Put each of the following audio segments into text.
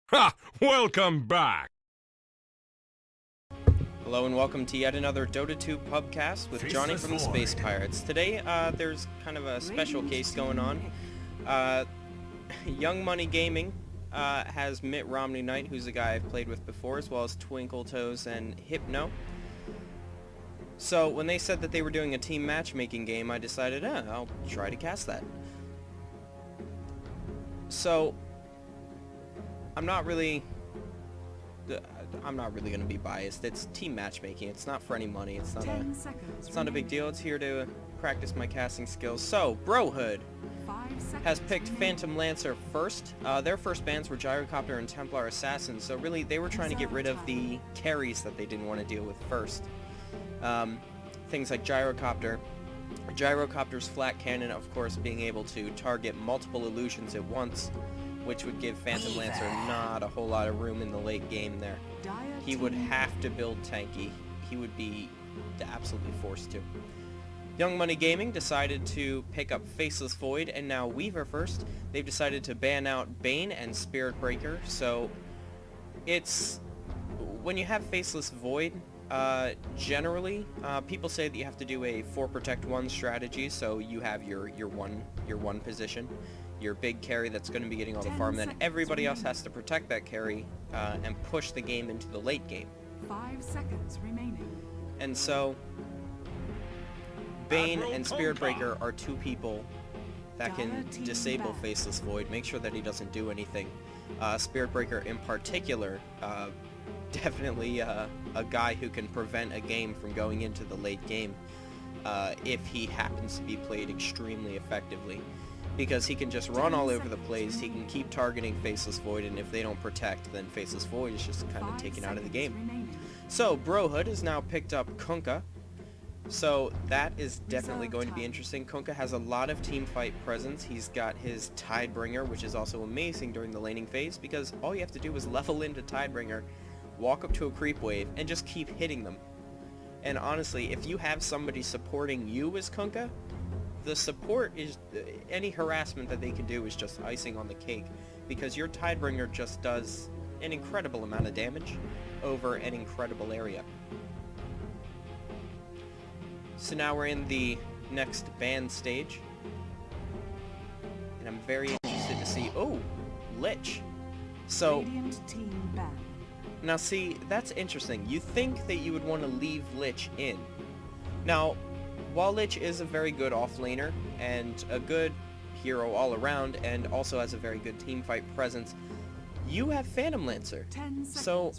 Ha! Welcome back! Hello and welcome to yet another Dota 2 Pubcast with Johnny from the Space Pirates. Today, there's kind of a special case going on. Young Money Gaming has Mitt Romney Knight, who's a guy I've played with before, as well as Twinkle Toes and Hypno. So when they said that they were doing a team matchmaking game, I decided, I'll try to cast that. So I'm not really going to be biased. It's team matchmaking. It's not for any money. It's not a big deal. It's here to practice my casting skills. So, Brohood has picked Phantom Lancer first. Their first bans were Gyrocopter and Templar Assassin, so really they were trying to get rid of the carries that they didn't want to deal with first. Things like Gyrocopter. Gyrocopter's flat cannon, of course, being able to target multiple illusions at once, which would give Phantom Lancer not a whole lot of room in the late game there. He would have to build tanky. He would be absolutely forced to. Young Money Gaming decided to pick up Faceless Void, and now Weaver first. They've decided to ban out Bane and Spirit Breaker, so it's... when you have Faceless Void, generally, people say that you have to do a 4 protect 1 strategy, so you have your one position, your big carry that's going to be getting all the farm, then everybody else has to protect that carry and push the game into the late game. 5 seconds remaining. And so, Bane and Spirit Breaker are two people that can disable Faceless Void, make sure that he doesn't do anything. Spirit Breaker in particular, definitely a guy who can prevent a game from going into the late game if he happens to be played extremely effectively. Because he can just run all over the place, he can keep targeting Faceless Void, and if they don't protect, then Faceless Void is just kind of taken out of the game. So, Brohood has now picked up Kunkka, so that is definitely going to be interesting. Kunkka has a lot of team fight presence. He's got his Tidebringer, which is also amazing during the laning phase, because all you have to do is level into Tidebringer, walk up to a creep wave, and just keep hitting them. And honestly, if you have somebody supporting you as Kunkka, the support is, any harassment that they can do is just icing on the cake, because your Tidebringer just does an incredible amount of damage over an incredible area. So now we're in the next ban stage, and I'm very interested to see, oh, Lich. So, now see, that's interesting. You think that you would want to leave Lich in. Now, while Lich is a very good offlaner and a good hero all around and also has a very good teamfight presence, you have Phantom Lancer. So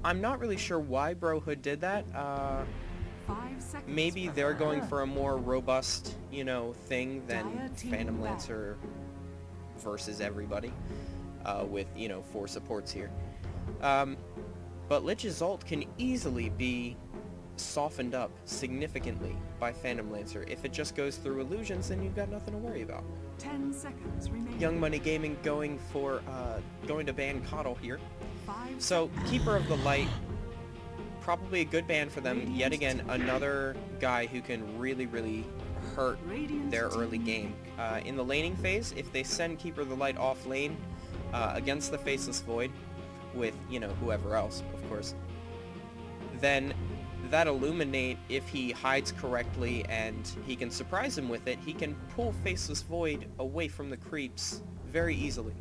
I'm not really sure why Brohood did that. Maybe they're going for a more robust, thing than Phantom Lancer versus everybody with, 4 supports here. But Lich's ult can easily be softened up significantly by Phantom Lancer. If it just goes through illusions, then you've got nothing to worry about. 10 seconds remaining. Young Money Gaming going to ban Coddle here. So Keeper of the Light, probably a good ban for them. Yet again, another guy who can really hurt their early game. In the laning phase, if they send Keeper of the Light off lane against the Faceless Void with, whoever else, of course, then that Illuminate, if he hides correctly and he can surprise him with it, he can pull Faceless Void away from the creeps very easily.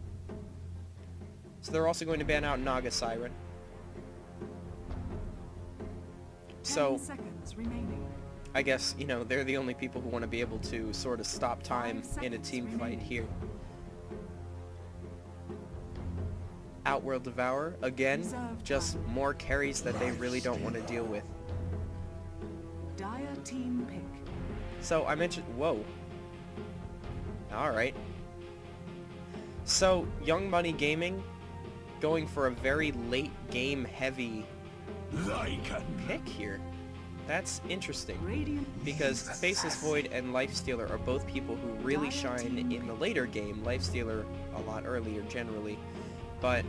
So they're also going to ban out Naga Siren. So, I guess, they're the only people who want to be able to sort of stop time in a team fight here. Outworld Devourer, again, just more carries that they really don't want to deal with. Dire team pick. So I mentioned, whoa. Alright. So, Young Money Gaming, going for a very late game heavy pick here. That's interesting, because Faceless Void and Lifestealer are both people who really shine in the later game. Lifestealer a lot earlier generally, but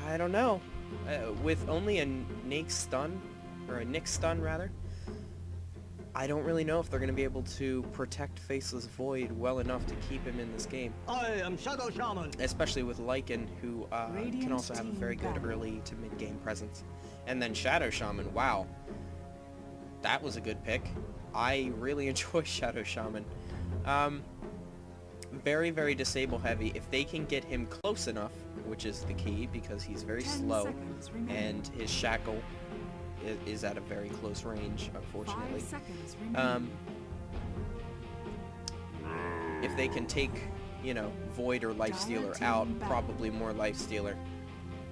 I don't know. With only a Nyx stun, or a Nyx stun rather, I don't really know if they're going to be able to protect Faceless Void well enough to keep him in this game. I am Shadow Shaman. Especially with Lycan, who can also have a very good early to mid-game presence. And then Shadow Shaman, wow. That was a good pick. I really enjoy Shadow Shaman. Very, very disable heavy. If they can get him close enough, which is the key, because he's very slow, and his shackle is at a very close range, unfortunately. If they can take, you know, Void or Lifestealer out, probably more Lifestealer,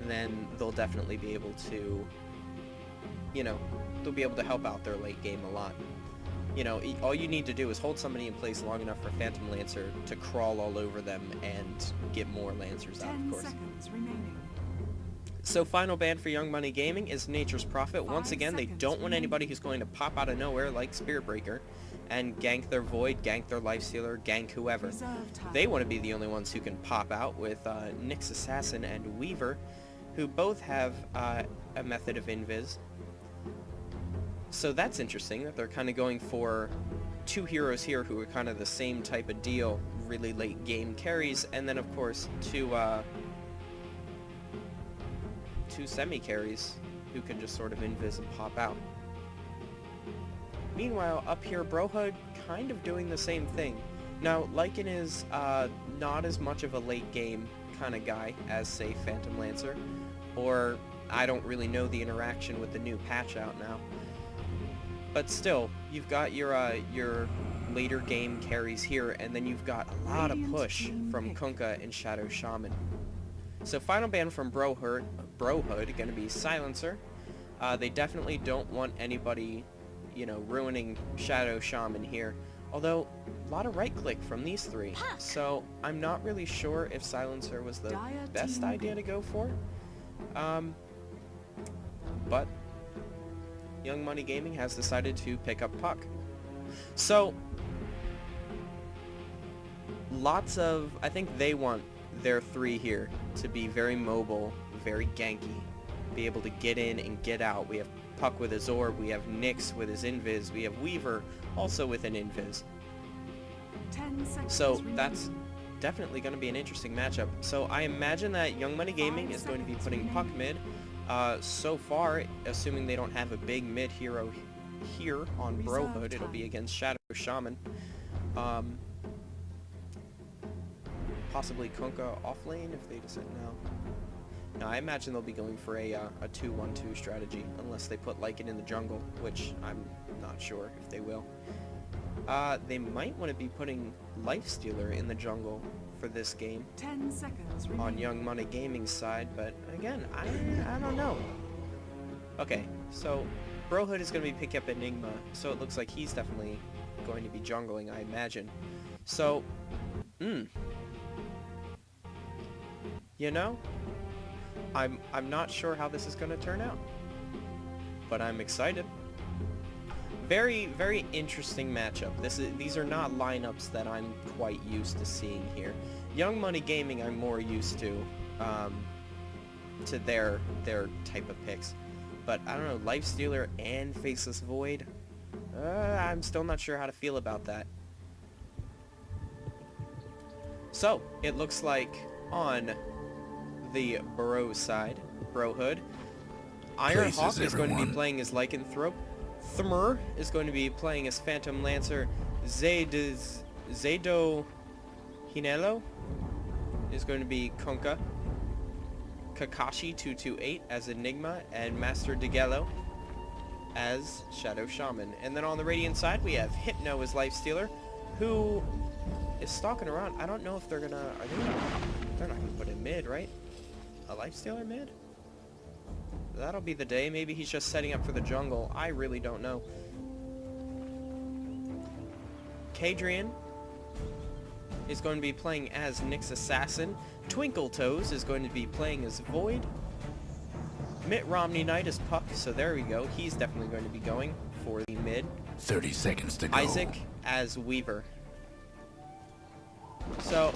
then they'll definitely be able to, you know, they'll be able to help out their late game a lot. You know, all you need to do is hold somebody in place long enough for Phantom Lancer to crawl all over them and get more Lancers out, of course. 10 seconds remaining. So final ban for Young Money Gaming is Nature's Prophet. Once again, they don't want anybody who's going to pop out of nowhere like Spirit Breaker and gank their Void, gank their Lifestealer, gank whoever. They want to be the only ones who can pop out with Nyx Assassin and Weaver, who both have a method of invis. So that's interesting that they're kind of going for two heroes here who are kind of the same type of deal, really late game carries, and then of course two semi carries who can just sort of invis and pop out. Meanwhile, up here, Brohood kind of doing the same thing. Now, Lycan is not as much of a late game kind of guy as, say, Phantom Lancer, or I don't really know the interaction with the new patch out now. But still, you've got your later game carries here, and then you've got a lot of push from Kunkka and Shadow Shaman. So final ban from Brohood going to be Silencer. They definitely don't want anybody, you know, ruining Shadow Shaman here. Although, a lot of right-click from these three. So, I'm not really sure if Silencer was the best idea to go for. But Young Money Gaming has decided to pick up Puck. So, lots of... I think they want their three here to be very mobile, very ganky, be able to get in and get out. We have Puck with his orb, we have Nyx with his invis, we have Weaver also with an invis. 10 seconds So remaining. that's definitely going to be an interesting matchup. So I imagine that Young Money Gaming is going to be putting Puck mid. So far, assuming they don't have a big mid hero here on Brohood, it'll be against Shadow Shaman. Possibly Kunkka off lane if they decide no. No, I imagine they'll be going for a 2-1-2 strategy, unless they put Lycan in the jungle, which I'm not sure if they will. They might want to be putting Lifestealer in the jungle for this game 10 seconds remaining. on Young Money Gaming's side, but again, I don't know. Okay, so Brohood is going to be picking up Enigma, so it looks like he's definitely going to be jungling, I imagine. So, you know, I'm not sure how this is going to turn out, but I'm excited. Very, very interesting matchup. These are not lineups that I'm quite used to seeing here. Young Money Gaming I'm more used to their type of picks. But I don't know, Lifestealer and Faceless Void, I'm still not sure how to feel about that. So, it looks like on the Bro side, Brohood, Ironhawk is going to be playing as Lycanthrope. Thmur is going to be playing as Phantom Lancer. Zado Hinelo is going to be Kunkka. Kakashi 228 as Enigma, and Master Degelo as Shadow Shaman. And then on the Radiant side, we have Hypno as Lifestealer, who is stalking around. I don't know if they're gonna... They're not gonna put him mid, right? A Lifestealer mid? That'll be the day. Maybe he's just setting up for the jungle. I really don't know. Kadrian is going to be playing as Nyx Assassin. Twinkle Toes is going to be playing as Void. Mitt Romney Knight is Puck, so there we go. He's definitely going to be going for the mid. 30 seconds to go. Isaac as Weaver. So,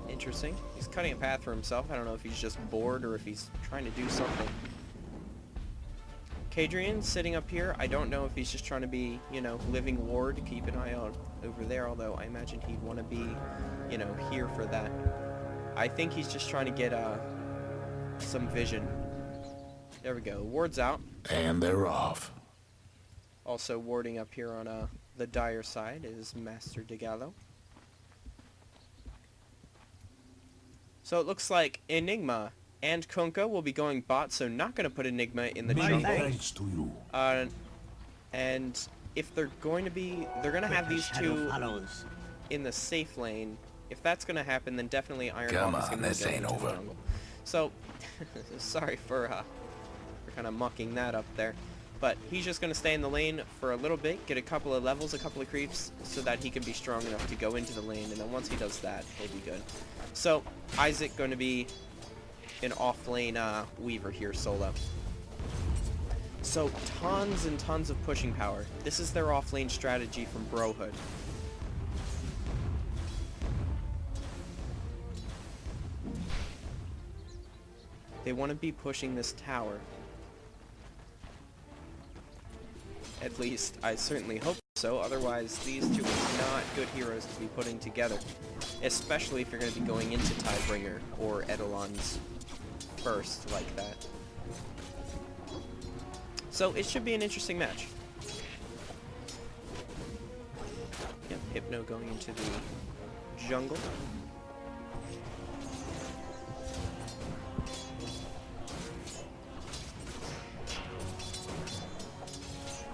interesting. He's cutting a path for himself. I don't know if he's just bored or if he's trying to do something. Kadrian sitting up here, I don't know if he's just trying to be, you know, living ward, keep an eye out over there, although I imagine he'd want to be, you know, here for that. I think he's just trying to get some vision. There we go. Ward's out. And they're off. Also warding up here on the dire side is Master DeGallo. So it looks like Enigma and Kunkka will be going bot, so not going to put Enigma in the jungle. Thanks to you. And if they're going to be, they're going to have these two in the safe lane. If that's going to happen, then definitely Ironhawk is going to go into the jungle. So, sorry for kind of mucking that up there. But he's just going to stay in the lane for a little bit, get a couple of levels, a couple of creeps, so that he can be strong enough to go into the lane. And then once he does that, he'll be good. So, Isaac going to be an off-lane Weaver here solo. So, tons and tons of pushing power. This is their off-lane strategy from Brohood. They want to be pushing this tower. At least, I certainly hope so. Otherwise, these two are not good heroes to be putting together. Especially if you're going to be going into Tidebringer or Eidolon's first like that. So, it should be an interesting match. Yep, Hypno going into the jungle.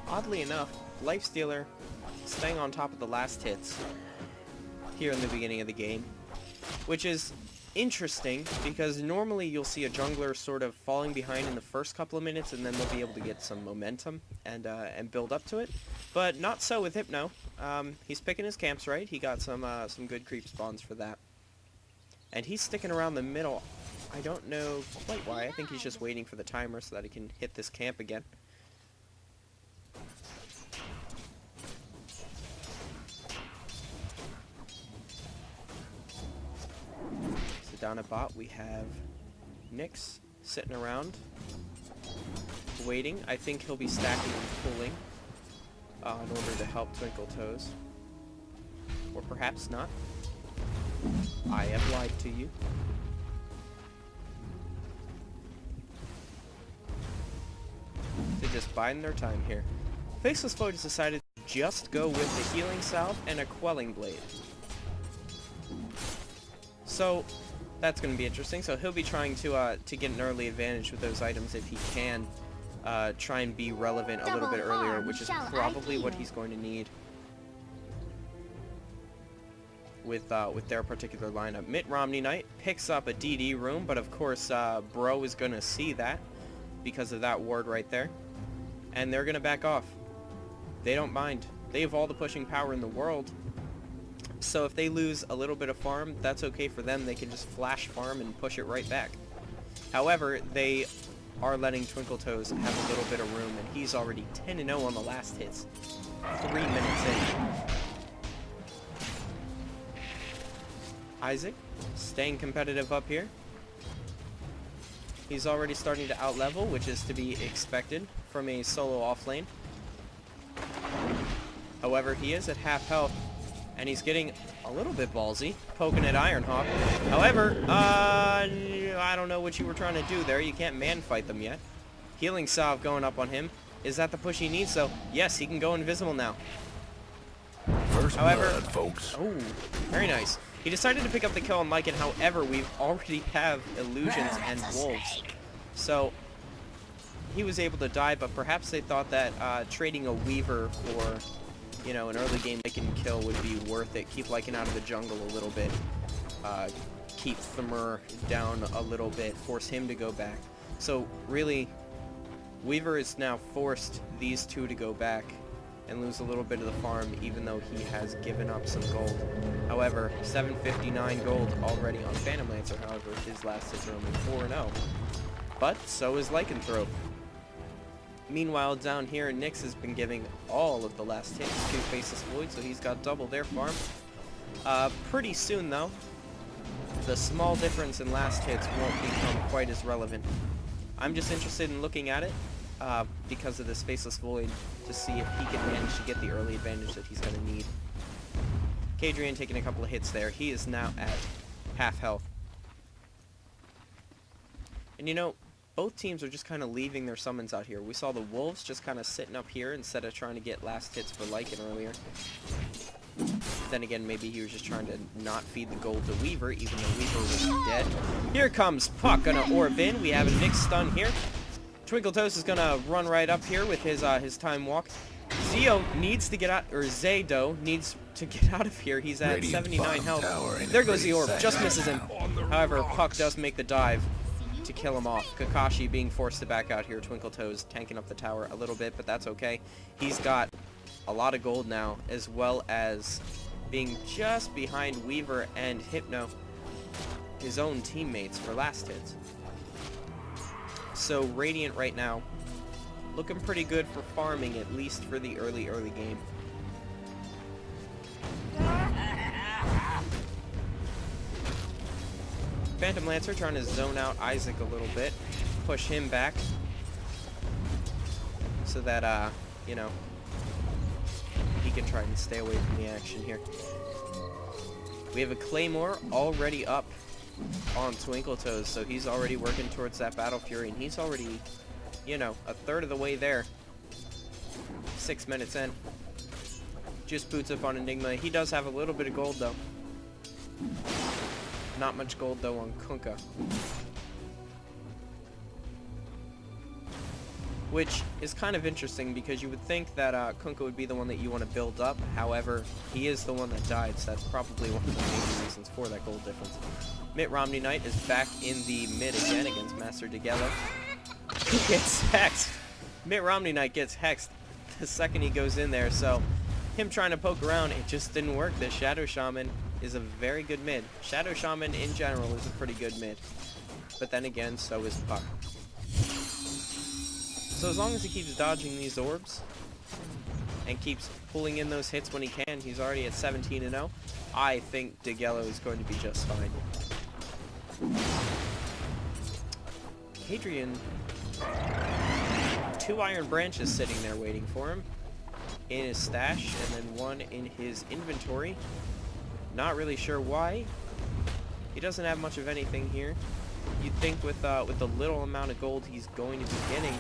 Oddly enough, Lifestealer staying on top of the last hits here in the beginning of the game, which is interesting because normally you'll see a jungler sort of falling behind in the first couple of minutes and then they'll be able to get some momentum and build up to it, but not so with Hypno. He's picking his camps right. He got some good creep spawns for that, and he's sticking around the middle. I don't know quite why. I think he's just waiting for the timer so that he can hit this camp again. Down at bot, we have Nyx sitting around, waiting. I think he'll be stacking and pulling in order to help Twinkle Toes. Or perhaps not. I have lied to you. They're just biding their time here. Faceless Foe has decided to just go with the Healing Salve and a Quelling Blade. So that's going to be interesting. So he'll be trying to get an early advantage with those items if he can try and be relevant a little bit earlier, which is probably what he's going to need with their particular lineup. Mitt Romney Knight picks up a DD room, but of course Bro is going to see that because of that ward right there, and they're going to back off. They don't mind. They have all the pushing power in the world. So if they lose a little bit of farm, that's okay for them. They can just flash farm and push it right back. However, they are letting Twinkle Toes have a little bit of room, and he's already 10-0 on the last hits. 3 minutes in. Isaac, staying competitive up here. He's already starting to outlevel, which is to be expected from a solo offlane. However, he is at half health. And he's getting a little bit ballsy, poking at Ironhawk. However, I don't know what you were trying to do there. You can't man-fight them yet. Healing Salve going up on him. Is that the push he needs? So, yes, he can go invisible now. However, blood, folks. Oh, very nice. He decided to pick up the kill on Lycan. However, we already have Illusions and Wolves. So, he was able to die, but perhaps they thought that trading a Weaver for, you know, an early game Lycan kill would be worth it. Keep Lycan out of the jungle a little bit. Keep Thamur down a little bit. Force him to go back. So, really, Weaver has now forced these two to go back and lose a little bit of the farm, even though he has given up some gold. However, 759 gold already on Phantom Lancer. However, his last hits are only 4-0. But so is Lycanthrope. Meanwhile, down here, Nyx has been giving all of the last hits to Faceless Void, so he's got double their farm. Pretty soon, though, the small difference in last hits won't become quite as relevant. I'm just interested in looking at it. because of this Faceless Void to see if he can manage to get the early advantage that he's going to need. Kadrian taking a couple of hits there. He is now at half health. And you know, both teams are just kind of leaving their summons out here. We saw the Wolves just kind of sitting up here instead of trying to get last hits for Lycan earlier. Then again, maybe he was just trying to not feed the gold to Weaver, even though Weaver was dead. Here comes Puck, gonna orb in. We have a Nyx stun here. Twinkletoes is gonna run right up here with his time walk. Zeo needs to get out, or Zaydo needs to get out of here. He's at 79 health. There goes the orb, just misses him. However, Puck does make the dive to kill him off. Kakashi being forced to back out here. Twinkletoes tanking up the tower a little bit, but that's okay. He's got a lot of gold now, as well as being just behind Weaver and Hypno, his own teammates, for last hits. So Radiant right now looking pretty good for farming, at least for the early game. Phantom Lancer trying to zone out Isaac a little bit, push him back so that you know, he can try and stay away from the action here. We have a Claymore already up on Twinkletoes, so he's already working towards that Battle Fury, and he's already, you know, a third of the way there. 6 minutes in. Just boots up on Enigma. He does have a little bit of gold, though. Not much gold, though, on Kunkka. Which is kind of interesting, because you would think that Kunkka would be the one that you want to build up. However, he is the one that died, so that's probably one of the main reasons for that gold difference. Mitt Romney Knight is back in the mid again against Master Degelo. He gets hexed. Mitt Romney Knight gets hexed the second he goes in there, so him trying to poke around, it just didn't work. The Shadow Shaman is a very good mid. Shadow Shaman in general is a pretty good mid. But then again, so is Puck. So as long as he keeps dodging these orbs and keeps pulling in those hits when he can, he's already at 17-0. I think Degelo is going to be just fine. Hadrian, 2 Iron Branches sitting there waiting for him in his stash, and then 1 in his inventory. Not really sure why. He doesn't have much of anything here. You'd think with the little amount of gold he's going to be getting,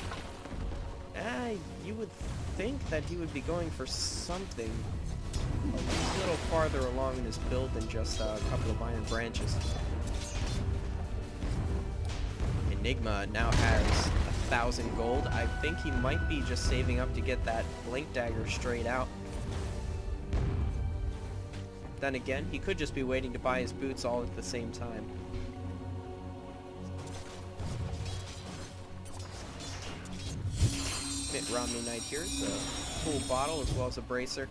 you would think that he would be going for something a little farther along in his build than just a couple of Iron Branches. Enigma now has 1,000 gold. I think he might be just saving up to get that Blink Dagger straight out. Then again, he could just be waiting to buy his boots all at the same time. Mitt Romney Knight here is a full bottle as well as a bracer.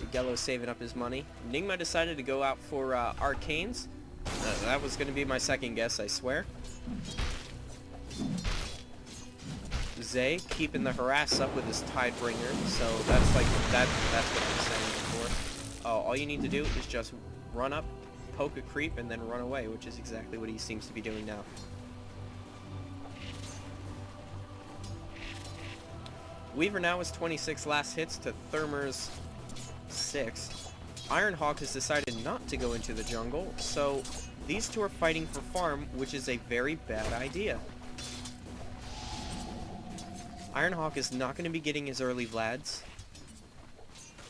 Degelo saving up his money. Enigma decided to go out for Arcanes. That was going to be my second guess, I swear. Zay keeping the harass up with his Tidebringer, so that's like that's what I'm saying before. All you need to do is just run up, poke a creep, and then run away, which is exactly what he seems to be doing now. Weaver now is 26 last hits to Thermer's 6. Ironhawk has decided not to go into the jungle, so these two are fighting for farm, which is a very bad idea. Ironhawk is not going to be getting his early Vlads.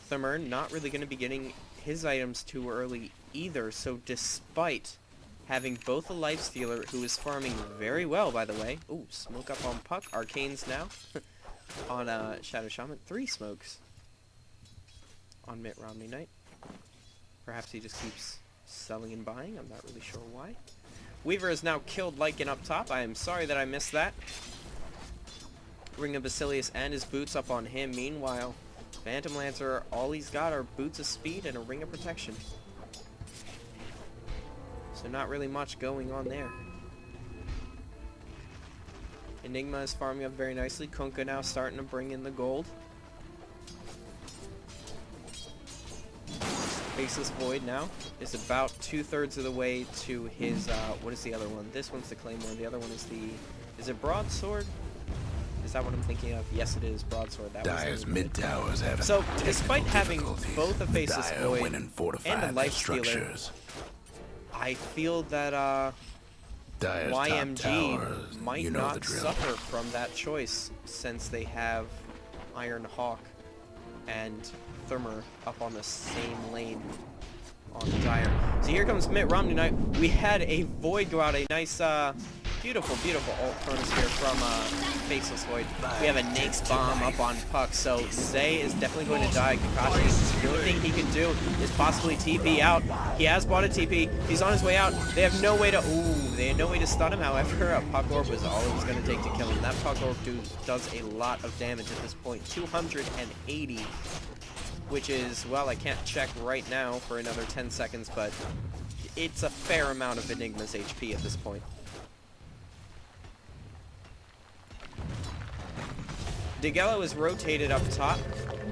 Thermer not really going to be getting his items too early either, so despite having both a Lifestealer, who is farming very well, by the way. Ooh, smoke up on Puck. Arcanes now on Shadow Shaman. 3 smokes on Mitt Romney Knight. Perhaps he just keeps selling and buying. I'm not really sure why. Weaver has now killed Lycan up top. I am sorry that I missed that. Ring of Basilius and his boots up on him. Meanwhile, Phantom Lancer, all he's got are boots of speed and a ring of protection. So not really much going on there. Enigma is farming up very nicely. Kunkka now starting to bring in the gold. Faceless Void now is about 2/3 of the way to his, what is the other one? This one's the Claymore, the other one is the, is it Broadsword? Is that what I'm thinking of? Yes, it is. Broadsword. That was the Dire's name of it. mid towers have So, despite having both a the Faceless Dire Void win and fortify and a their Life Stealer, structures. I feel that Dire's top YMG towers, might you know the not drill. suffer from that choice since they have Iron Hawk and Thermer up on the same lane on Dire. So here comes Mitt Romney Knight. We had a Void go out, a nice, beautiful, beautiful ult chronosphere from Faceless Void. We have a Nake's Bomb up on Puck, so Zay is definitely going to die. Kakashi, the only thing he can do is possibly TP out. He has bought a TP. He's on his way out. They have no way to, they had no way to stun him. However, a Puck Orb was all it was going to take to kill him. That Puck Orb does a lot of damage at this point. 280. Which is, well, I can't check right now for another 10 seconds, but it's a fair amount of Enigma's HP at this point. Degelo is rotated up top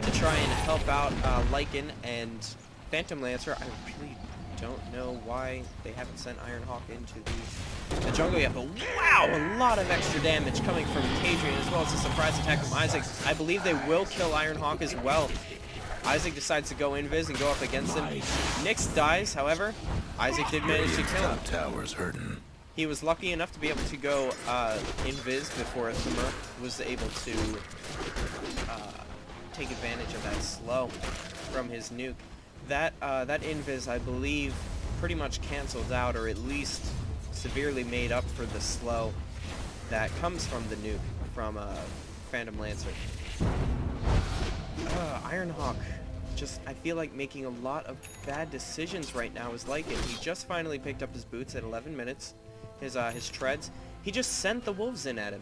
to try and help out Lycan and Phantom Lancer. I really don't know why they haven't sent Iron Hawk into the jungle yet, but wow, a lot of extra damage coming from Kadrian as well as a surprise attack from Isaac. I believe they will kill Iron Hawk as well. Isaac decides to go invis and go up against him. Nyx dies, however. Isaac did manage to kill him. Tower's hurting. He was lucky enough to be able to go invis before Thermer was able to take advantage of that slow from his nuke. That invis, I believe, pretty much canceled out, or at least severely made up for the slow that comes from the nuke from Phantom Lancer. Ironhawk, just, I feel like making a lot of bad decisions right now is like it. He just finally picked up his boots at 11 minutes, his treads. He just sent the wolves in at him,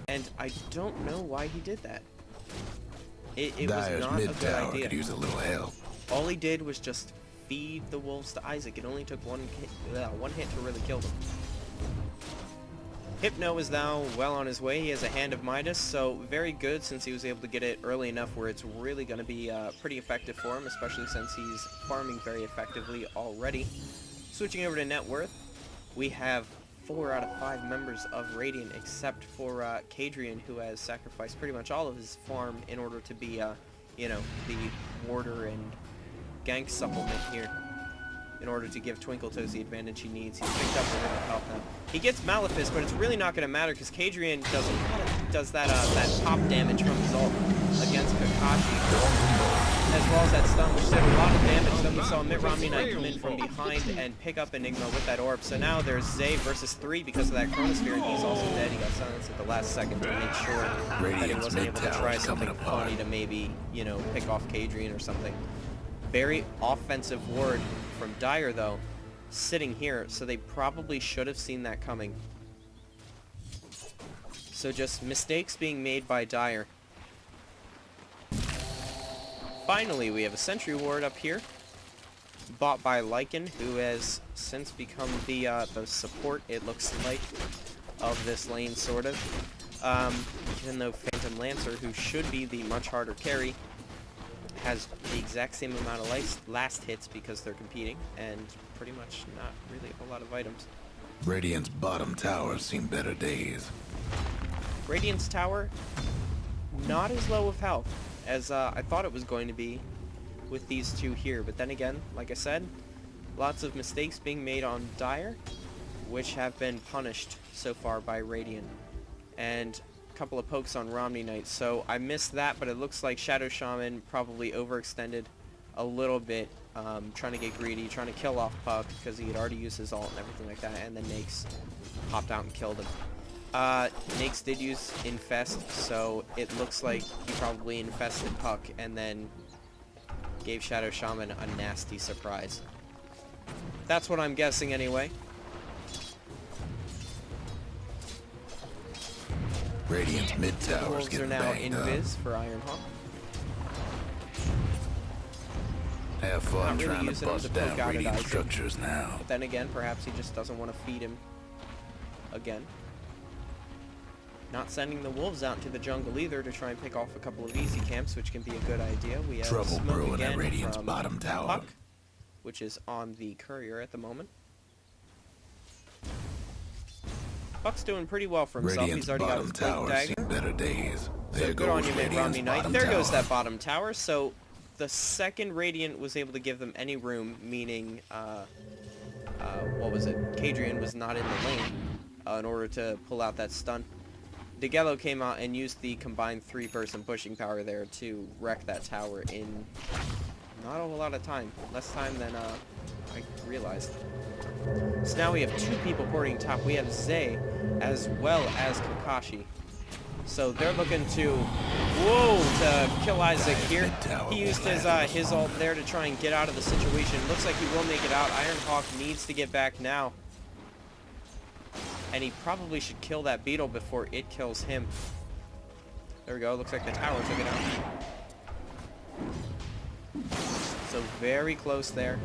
and I don't know why he did that. It was not a good idea. Could use a little help. All he did was just feed the wolves to Isaac. It only took one hit to really kill them. Hypno is now well on his way. He has a Hand of Midas, so very good since he was able to get it early enough where it's really going to be pretty effective for him, especially since he's farming very effectively already. Switching over to net worth, we have 4 out of 5 members of Radiant except for Kadrian, who has sacrificed pretty much all of his farm in order to be, you know, the warder and gank supplement here. In order to give Twinkletoes the advantage he needs. He's picked up a little health now. He gets Malefice, but it's really not going to matter because Kadrian does that pop damage from his ult against Kakashi, as well as that stun, which did a lot of damage. Then we saw Mitt Romney Knight come in from behind and pick up Enigma with that orb. So now there's Zay versus 3 because of that Chronosphere, and he's also dead. He got silenced at the last second to make sure that he wasn't able to try something funny to maybe, you know, pick off Kadrian or something. Very offensive ward from Dire, though, sitting here, so they probably should have seen that coming. So just mistakes being made by Dire. Finally, we have a Sentry Ward up here, bought by Lycan, who has since become the support, it looks like, of this lane, sort of. Even though Phantom Lancer, who should be the much harder carry, has the exact same amount of last hits because they're competing, and pretty much not really a whole lot of items. Radiant's bottom tower's seen better days. Radiant's tower, not as low of health as I thought it was going to be with these two here, but then again, like I said, lots of mistakes being made on Dire, which have been punished so far by Radiant. And couple of pokes on Romney Knight, so I missed that, but it looks like Shadow Shaman probably overextended a little bit, trying to get greedy, trying to kill off Puck because he had already used his ult and everything like that, and then Nakes popped out and killed him. Nakes did use Infest, so it looks like he probably infested Puck and then gave Shadow Shaman a nasty surprise. That's what I'm guessing anyway. Radiant's mid tower's Wolves are getting now banged up. invis for Ironhawk. Have fun Not really trying to using him to bust poke down out at Radiant Isaac. structures now. But then again, perhaps he just doesn't want to feed him again. Not sending the wolves out into the jungle either to try and pick off a couple of easy camps, which can be a good idea. We have Trouble smoke brewing again at Radiant's from bottom tower. Puck, which is on the courier at the moment. Puck's doing pretty well for himself. Radiant's He's already got bottom his Blink tower Dagger. seen better days. There So good on goes you, Mitt Radiant's Romney Knight. bottom There goes tower. that bottom tower. So the second Radiant was able to give them any room, meaning, what was it? Kadrian was not in the lane in order to pull out that stun. Degello came out and used the combined 3-person pushing power there to wreck that tower in not a whole lot of time. Less time than I realized. So now we have 2 people porting top. We have Zay as well as Kakashi. So they're looking to, to kill Isaac here. He used his ult there to try and get out of the situation. Looks like he will make it out. Ironhawk needs to get back now. And he probably should kill that beetle before it kills him. There we go. Looks like the tower took it out. So very close there.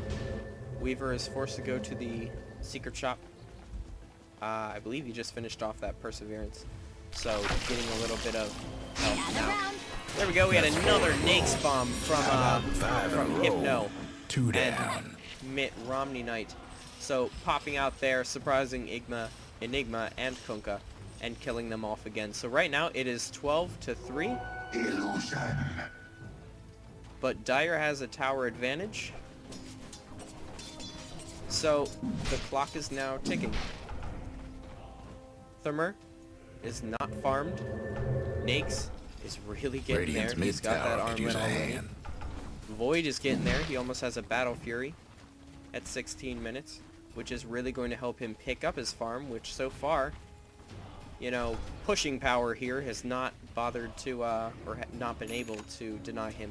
Weaver is forced to go to the secret shop. I believe he just finished off that Perseverance. So getting a little bit of help now. There we go. We had another Nake's bomb from Hypno. 2 down. Mitt Romney Knight. So popping out there, surprising Enigma and Kunkka, and killing them off again. So right now it is 12-3. Illusion. But Dire has a tower advantage. So the clock is now ticking. Thermer is not farmed. Nakes is really getting Radiant's there. He's got that mid-tower could use armlet a already. hand. Void is getting there. He almost has a Battle Fury at 16 minutes, which is really going to help him pick up his farm, which so far, you know, pushing power here has not bothered to, or not been able to deny him.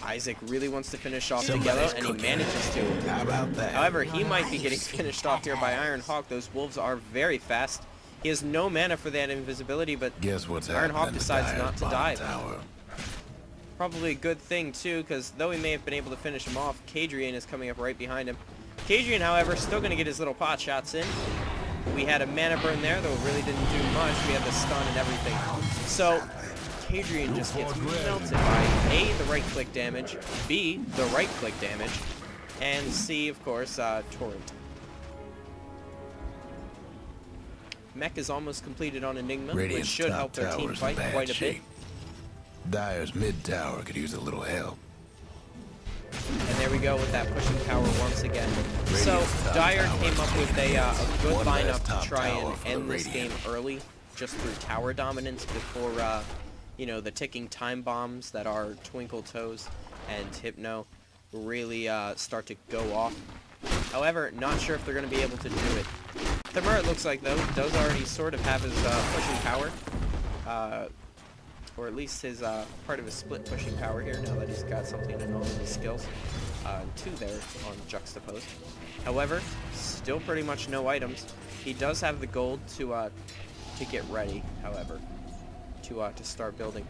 Isaac really wants to finish off Degello, and he manages to. How about that? However, he might be getting finished off here by Ironhawk. Those wolves are very fast. He has no mana for that invisibility, but Guess what's Ironhawk happening to decides Dire's not to bottom dive. tower? Probably a good thing, too, because though he may have been able to finish him off, Kadrian is coming up right behind him. Kadrian, however, still going to get his little pot shots in. We had a mana burn there, though it really didn't do much. We had the stun and everything. So Kadrian just gets melted by A, the right-click damage, B, the right-click damage, and C, of course, Torrent. Mech is almost completed on Enigma, which Radiant's should top help their team tower's in fight bad quite a bit. shape. Dire's mid tower could use a little help. And there we go with that pushing power once again. So Radiant's top Dire tower came up with a good One less lineup top to try tower and for the end this game Radiant. early, just through tower dominance before, you know, the ticking time bombs that are Twinkle Toes and Hypno really start to go off. However, not sure if they're going to be able to do it. Thermer, it looks like, though, does already sort of have his pushing power. Or at least his part of his split pushing power here, now that he's got something to know in his skills. 2 there on Juxtaposed. However, still pretty much no items. He does have the gold to get ready, however, to start building.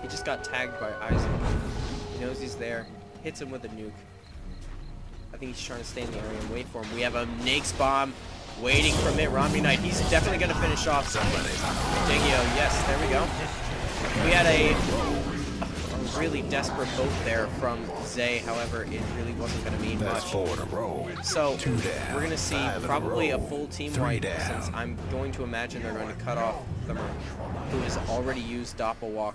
He just got tagged by Isaac. He knows he's there, hits him with a nuke. I think he's trying to stay in the area and wait for him. We have a Nake's bomb waiting for Mitt Romney Knight. He's definitely going to finish off Digio. Yes, there we go. We had a really desperate boat there from Zay. However, it really wasn't going to mean That's much. 4 in a row. So 2 down. we're going to see 5 in a probably a row. full team 3 wipe, down. since I'm going to imagine they're going to cut off Thermer, who has already used Doppelwalk.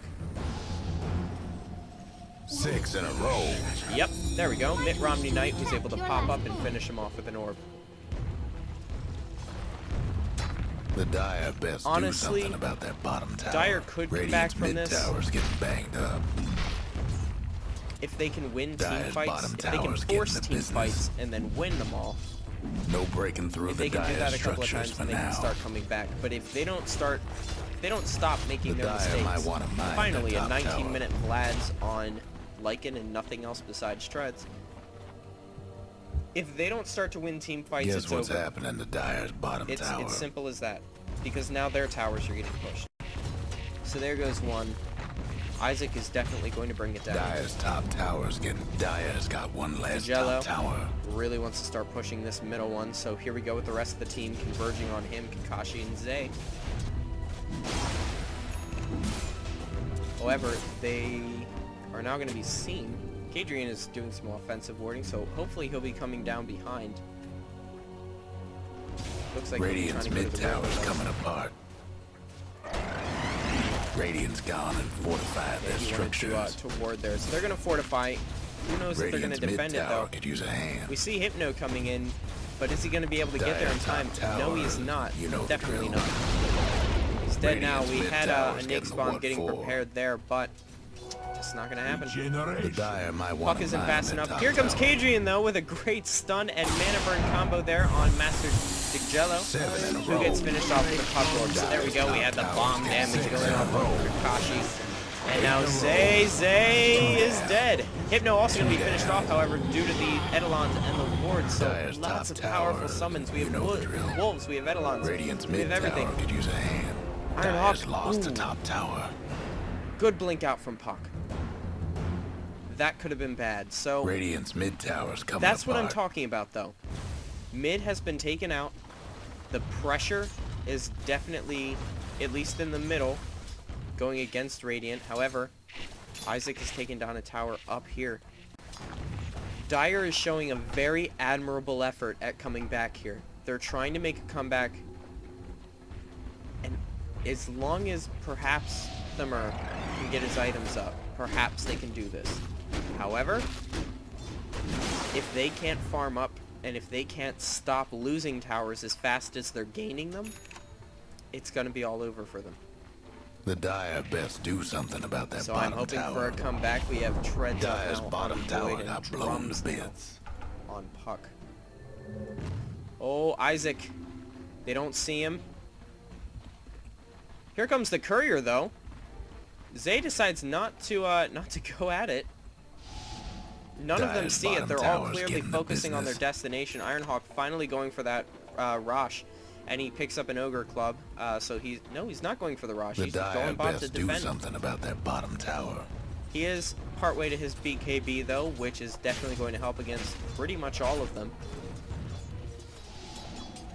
6 in a row. Yep, there we go. Mitt Romney Knight was able to pop up and finish him off with an orb. The Dire best Honestly, do something about that bottom tower. Dire could come back Radiant's from mid this. tower's getting banged up. If they can win team Dire's fights, bottom if they can tower's force getting the team business. fights and then win them all, No breaking through if the they can do Dire that a couple of structures times, for then they now. can start coming back. But if they don't stop making The their Dire mistakes, might wanna mine finally that a top 19-minute Vlad's on Lycan and nothing else besides Treads. If they don't start to win team fights, Guess it's what's over. happening to Dire's bottom tower? It's simple as that. Because now their towers are getting pushed. So there goes one. Isaac is definitely going to bring it down. Dire's top tower's getting... Dire's got one last Jello top tower. really wants to start pushing this middle one, so here we go with the rest of the team converging on him, Kakashi and Zay. However, they are now going to be seen. Kadrian is doing some offensive warding, so hopefully he'll be coming down behind Looks like he's trying Radiant's to go to mid the tower's wall. coming apart. Radiant's gone and fortified their He wanted structures. to ward there, so they're going to fortify. Who knows if they're going to Radiant's defend mid it, tower though. could use a hand. We see Hypno coming in, but is he going to be able to get there in Dire's time? top No, tower, he is not. you know the Definitely drill. not. He's dead now. Radiant's We mid had a tower's Nate getting spawn what getting for. prepared there, but it's not going to happen. The Dire might want Puck to isn't mine fast that enough. top Here comes tower. Kadrian, though, with a great stun and mana burn combo there on Master Digjello, 7 in a who gets row. finished off with the puck orb. So there we go. We had the bomb damage going off on Kakashi. And now Zay is dead. Hypno also going to be finished off, however, due to the Eidolons and the wards. So Dire's lots top of powerful tower, summons. We you have know the drill. wolves, we have Eidolons, Radiant's we have mid everything. tower could use a hand. Iron Dire's Hawk. lost the Ooh. top tower. Good blink out from Puck. That could have been bad. So Radiant's mid tower's coming that's what I'm apart. talking about, though. Mid has been taken out. The pressure is definitely, at least in the middle, going against Radiant. However, Isaac has taken down a tower up here. Dire is showing a very admirable effort at coming back here. They're trying to make a comeback. And as long as perhaps Thummer can get his items up, perhaps they can do this. However, if they can't farm up and if they can't stop losing towers as fast as they're gaining them, it's going to be all over for them. The Dire best do something about that So bottom I'm hoping tower. for a comeback. We have Treads up Dire's now bottom on tower Void and got blown drums to now bits. on Puck. Oh, Isaac. They don't see him. Here comes the courier, though. Zay decides not to go at it. None of them Dire's see it. bottom They're all tower's clearly getting the focusing on their business. destination. Ironhawk finally going for that Rosh, and he picks up an Ogre Club. So he's not going for the Rosh. The He's Dire going bot to best do defend. something about that bottom tower. He is partway to his BKB, though, which is definitely going to help against pretty much all of them.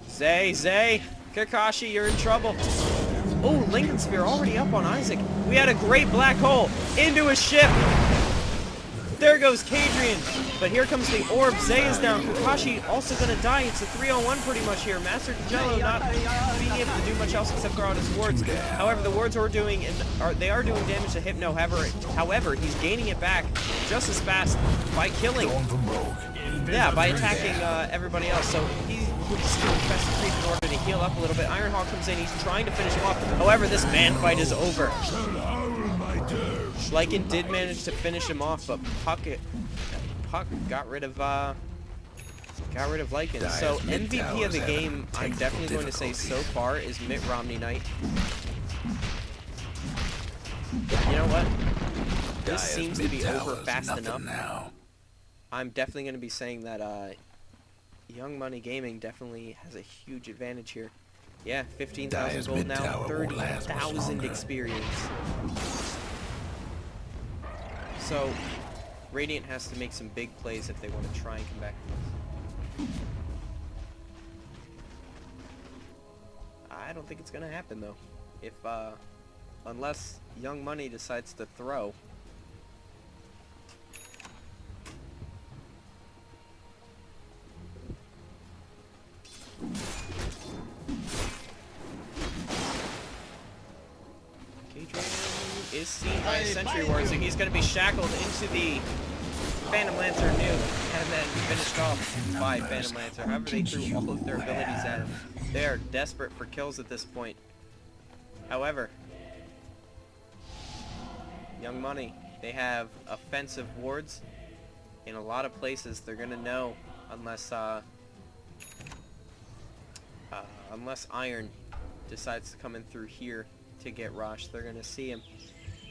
Zay, Kakashi, you're in trouble. Oh, Lincoln Spear already up on Isaac. We had a great black hole into his ship. There goes Kadrian. But here comes the orb. Zay is down. Kakashi also going to die. It's a 3-on-1 pretty much here. Master Jello not being able to do much else except throw out his wards. However, the wards are doing damage to Hypno. However, he's gaining it back just as fast by killing. Yeah, by attacking everybody else. So he's doing best to creep in order to heal up a little bit. Ironhawk comes in. He's trying to finish him off. However, this man fight is over. Lycan did manage to finish him off, but Puck got rid of Lycan. So MVP of the game, I'm definitely going to say so far, is Mitt Romney Knight. You know what? This seems to be over fast enough. Now. I'm definitely going to be saying that Young Money Gaming definitely has a huge advantage here. Yeah, 15,000 Dire's gold now, mid-tower won't last much 30,000 longer. experience. So, Radiant has to make some big plays if they want to try and come back from this. I don't think it's going to happen, though. If, unless Young Money decides to throw. Kadrian is seen by Sentry Wars, and he's going to be shackled into the Phantom Lancer nuke, and then finished off by Phantom Lancer. However, they threw all of their abilities at him. They are desperate for kills at this point. However, Young Money, they have offensive wards in a lot of places. They're going to know unless Iron decides to come in through here to get Rosh. They're going to see him.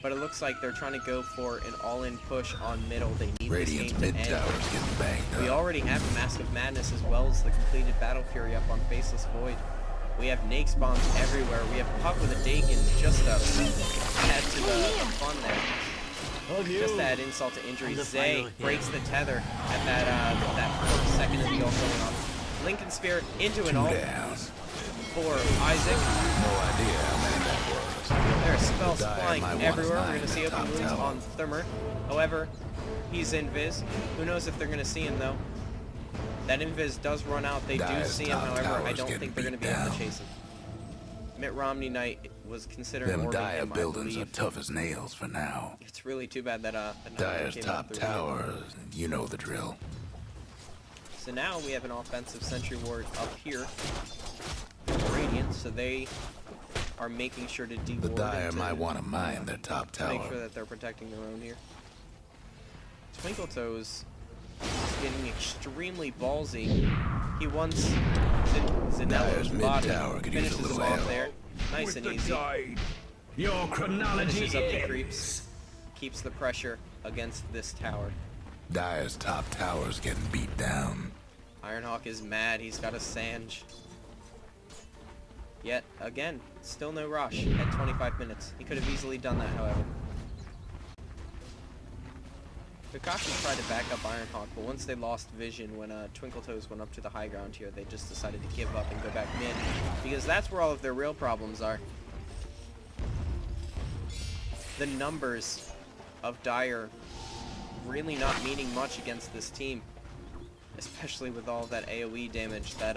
But it looks like they're trying to go for an all-in push on middle. They need Radiant's this game mid to end. tower's getting banged up. We already have the Mask of Madness as well as the completed Battle Fury up on Faceless Void. We have Nake's bombs everywhere. We have Puck with a Dagon just to add to the fun there. Just to add insult to injury. Zay breaks the tether at that first second of the ult going off. Lincoln Spear into an ult for Isaac. No idea how many that was. There are spells Dire flying might want everywhere. We're mine going to see at open top wounds tower. on Thummer. However, he's invis. Who knows if they're going to see him, though. That invis does run out. They do Dire's see him, top however, I tower's don't getting think they're going to beat be able to down. chase him. Mitt Romney Knight was considering Them orbing Dire him, I buildings are believe. tough as nails for now. It's really too bad that Dire's came top out through tower, you know the drill. So now we have an offensive sentry ward up here. Radiant, so they are making sure to de-ward The Dire and to might want to mine their top tower. make sure that they're protecting their own here. Twinkle Toes is getting extremely ballsy. He wants Zanello's Dire's body, mid-tower could use a finishes him little off help. there. Nice and easy. Your chronology Finishes up the ends. creeps. Keeps the pressure against this tower. Dire's top tower's getting beat down. Ironhawk is mad. He's got a Sange. Yet, again, still no rush at 25 minutes. He could have easily done that, however. Kakashi tried to back up Ironhawk, but once they lost vision when Twinkle Toes went up to the high ground here, they just decided to give up and go back mid, because that's where all of their real problems are. The numbers of Dire really not meaning much against this team, especially with all that AoE damage that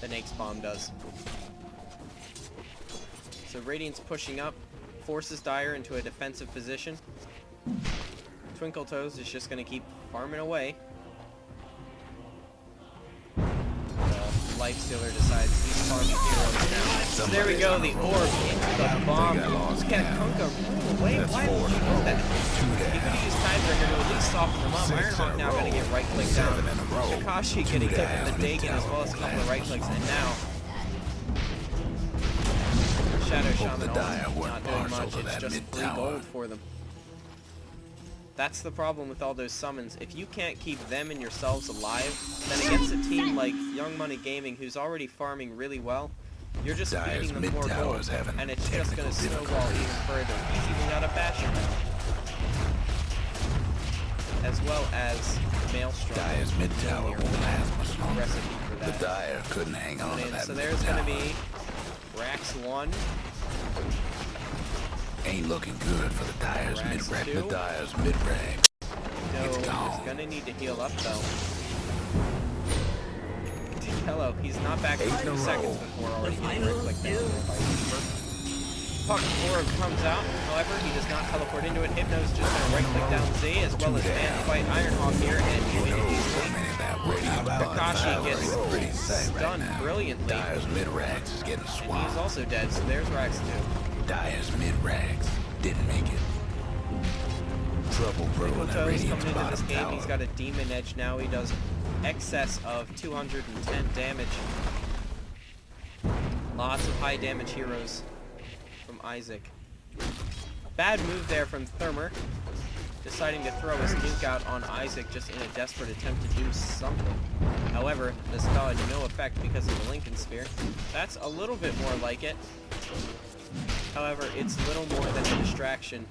the Nake's bomb does. So Radiant's pushing up, forces Dire into a defensive position. Twinkle Toes is just going to keep farming away. Lifestealer decides he's farming heroes now. So there we go, the orb into the bomb. Look at Kunkka roll away. Why did he do that? He could use Tiebreaker to at least soften them up. Ironhawk now going to get right click down. Kakashi getting hit with the Dagon as well as a couple of right clicks, and now Shadow Shaman the Dire also weren't not doing partial much. to It's that just free mid-tower. gold for them. That's the problem with all those summons. If you can't keep them and yourselves alive, then against a team like Young Money Gaming, who's already farming really well, you're just Dire's feeding them more gold, mid-tower's having and it's just going to technical snowball even further. He's even got a Bastion, as well as Maelstrom. Dire's mid-tower won't last much longer. Recipe for The that. Dire couldn't hang on to And that so there's going to mid-tower. be Rax 1. Ain't looking good for the Dire's Rax mid-rag. two. The Dire's mid-rag. No, It's he's gone. gonna need to heal up though. Hello, he's not back in Eight in a 2 seconds row. before already getting right click down by Reaper. Puck Orb comes out, however, he does not teleport into it. Hypno's just gonna right click down Z as well as man fight Ironhawk here and win it easily. Kakashi gets stunned brilliantly. Dire's mid-rags is getting And he's swamped. also dead, so there's Rax 2. Dire's mid-rags didn't make it. Trouble brewing Toes at coming Radiant's into this bottom game, tower. he's got a Demon Edge now. He does excess of 210 damage. Lots of high damage heroes from Isaac. Bad move there from Thermer, deciding to throw his nuke out on Isaac just in a desperate attempt to do something. However, the spell had no effect because of the Lincoln Sphere. That's a little bit more like it. However, it's little more than a distraction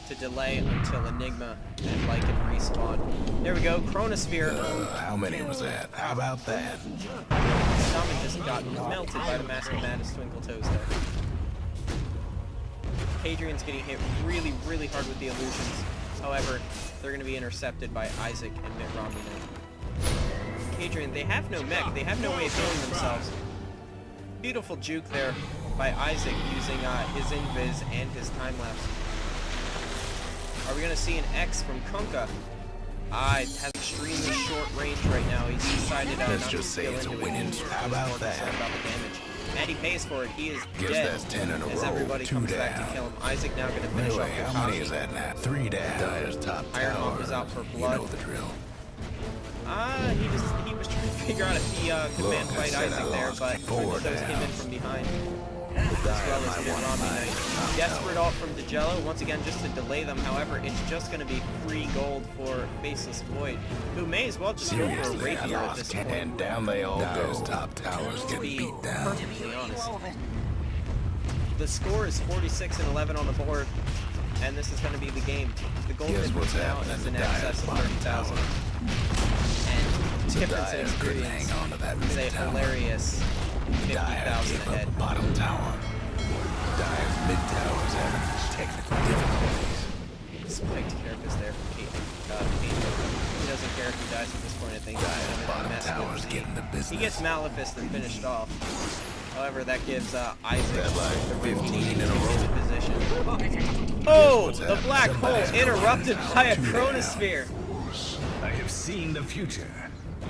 to delay until Enigma and Lycan respawn. There we go, Chronosphere. How many was that? How about that? Shaman just got melted by the Mask of Madness Twinkle Toes there. Hadrian's getting hit really, really hard with the illusions. However, they're going to be intercepted by Isaac and Mitt Romney. Hadrian, they have no mech. They have no way of healing themselves. Beautiful juke there by Isaac using his invis and his time-lapse. Are we going to see an X from Kunkka? It has extremely short range right now. He's decided Let's not just to say skill it's a into winning. it. How about More concerned that? about the damage. And he pays for it. He is Guess dead that's 10 in a as row. everybody 2 comes back to down. kill him. Isaac now going to finish Anyway, off how many Kakashi. is that now? 3 down. Dire's top tower. Ironhawk is out for You blood. know the drill. He was trying to figure out if he could man Look, I fight said I Isaac there, lost but 4 Twinkle Toes came in down. from behind. The As Dire well as might Mitt want to Romney mine Knight. their top Desperate tower. ult from Dejello, once again just to delay them. However, it's just going to be free gold for Faceless Void, who may as well just go for a Seriously, I rapier at lost this count. point. And down they all Dire's top tower's To getting be beat down. perfectly honest. The score is 46-11 on the board, and this is going to be the game. The gold Guess what's difference now happening is to in Dire's excess of bottom 30,000. tower? And The difference in Dire couldn't experience hang on to that is a mid-tower. hilarious Dire 50,000 gave ahead. up bottom tower. Dire's mid-tower's having technical difficulties. Spiked carapace there from Kate. He doesn't care if he dies at this point, I think. Dire's tower's getting the business. He gets Malefist finished off. However, that gives Isaac the 15 in a row. position. Oh, the black hole interrupted by a chronosphere. I have seen the future.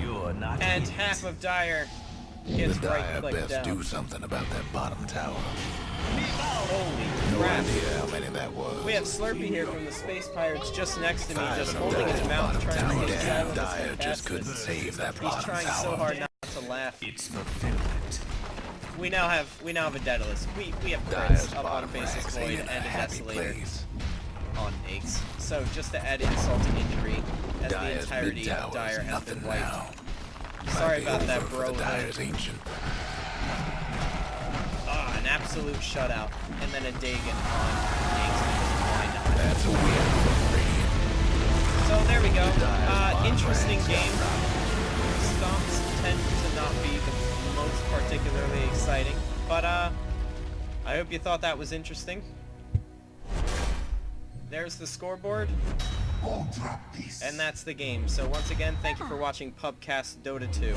You're not And it. half of Dire The gets Dire right-clicked best do down. something about that bottom tower. Holy No crap. idea how many that was. We have Slurpee here from the Space Pirates just next to me, Five just in a holding row. his mouth, Bottom trying to tower stay down. silent. Dire as just he couldn't passes. save that He's bottom trying tower. so hard not to laugh. It's fulfillment. We now have a Daedalus. We have Dire's Prince up on bottom Faceless ranks Void ain't and in a a happy Desolator place. on Nakes. So just to add insult to injury, as the Dire's entirety mid of tower Dire is has nothing been wiped. now. Sorry Might be about that, over for bro. the Dire's ancient. Ah, an absolute shutout, and then a Dagon on Nakes. Why not? That's a win for Radiant. So there we go. Dire's Interesting bottom game. ranks Stomps tend to not be the most particularly exciting, but I hope you thought that was interesting. There's the scoreboard, and that's the game. So once again, thank you for watching Pubcast Dota 2.